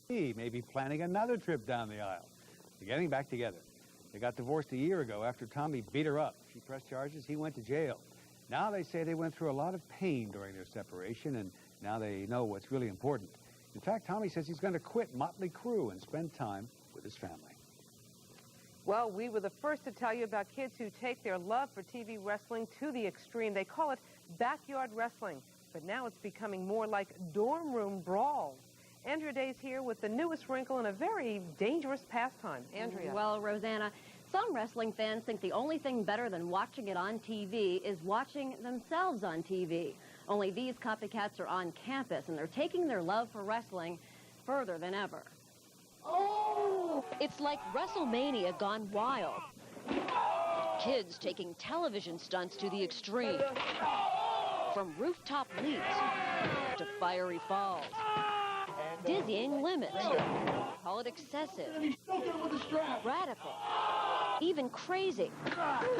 He may be planning another trip down the aisle. They're getting back together. They got divorced a year ago after Tommy beat her up. She pressed charges. He went to jail. Now they say they went through a lot of pain during their separation, and now they know what's really important. In fact, Tommy says he's going to quit Motley Crue and spend time with his family. Well, we were the first to tell you about kids who take their love for TV wrestling to the extreme. They call it backyard wrestling, but now it's becoming more like dorm room brawls. Andrea Day's here with the newest wrinkle in a very dangerous pastime. Andrea. Well, Rosanna, some wrestling fans think the only thing better than watching it on TV is watching themselves on TV. Only these copycats are on campus, and they're taking their love for wrestling further than ever. Oh! It's like WrestleMania gone wild. Kids taking television stunts to the extreme. From rooftop leaps to fiery falls. Dizzying limits. Call it excessive. Radical. Even crazy.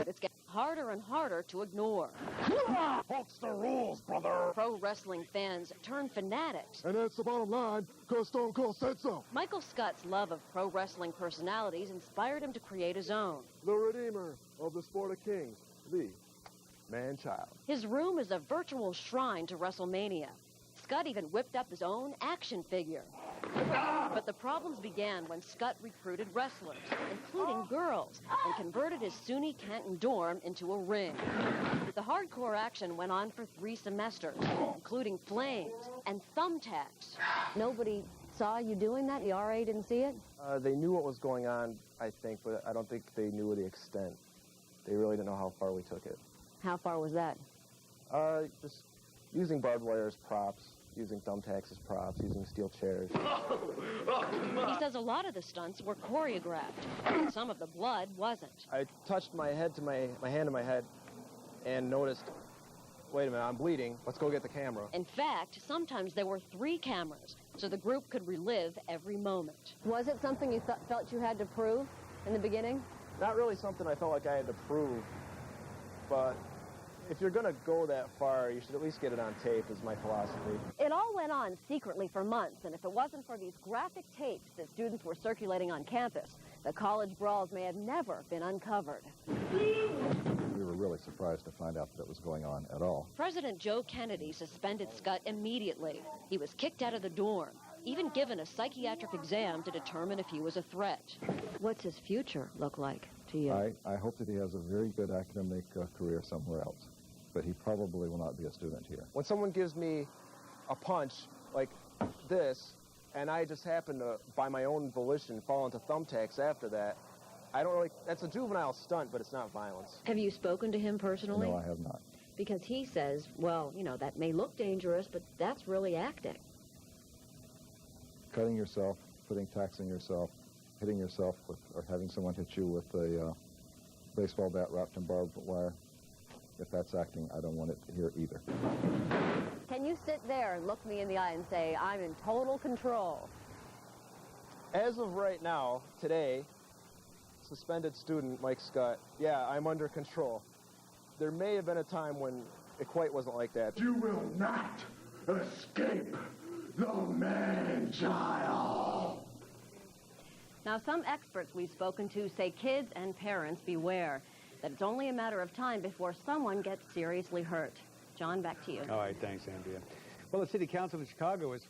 It's getting harder and harder to ignore. That's the rules, brother. Pro wrestling fans turn fanatics. And that's the bottom line, because Stone Cold said so. Michael Scott's love of pro wrestling personalities inspired him to create his own. The redeemer of the sport of kings, the man-child. His room is a virtual shrine to WrestleMania. Scott even whipped up his own action figure. But the problems began when Scott recruited wrestlers, including girls, and converted his SUNY Canton dorm into a ring. The hardcore action went on for 3 semesters, including flames and thumbtacks. Nobody saw you doing that? The RA didn't see it? They knew what was going on, I think, but I don't think they knew the extent. They really didn't know how far we took it. How far was that? Just using barbed wire as props. Using thumbtacks as props, using steel chairs. He says a lot of the stunts were choreographed, and some of the blood wasn't. I touched my hand to my head and noticed, wait a minute, I'm bleeding. Let's go get the camera. In fact, sometimes there were 3 cameras, so the group could relive every moment. Was it something you felt you had to prove in the beginning? Not really something I felt like I had to prove, but if you're going to go that far, you should at least get it on tape, is my philosophy. It all went on secretly for months, and if it wasn't for these graphic tapes that students were circulating on campus, the college brawls may have never been uncovered. We were really surprised to find out that it was going on at all. President Joe Kennedy suspended Scott immediately. He was kicked out of the dorm, even given a psychiatric exam to determine if he was a threat. What's his future look like to you? I hope that he has a very good academic career somewhere else, but he probably will not be a student here. When someone gives me a punch like this, and I just happen to, by my own volition, fall into thumbtacks after that, I don't really, that's a juvenile stunt, but it's not violence. Have you spoken to him personally? No, I have not. Because he says, well, you know, that may look dangerous, but that's really acting. Cutting yourself, putting tacks on yourself, hitting yourself with, or having someone hit you with a baseball bat wrapped in barbed wire, if that's acting, I don't want it here either. Can you sit there and look me in the eye and say, I'm in total control? As of right now, today, suspended student Mike Scott, yeah, I'm under control. There may have been a time when it quite wasn't like that. You will not escape the man-child. Now, some experts we've spoken to say kids and parents beware, that it's only a matter of time before someone gets seriously hurt. John, back to you. All right, thanks, Andrea. Well, the City Council of Chicago is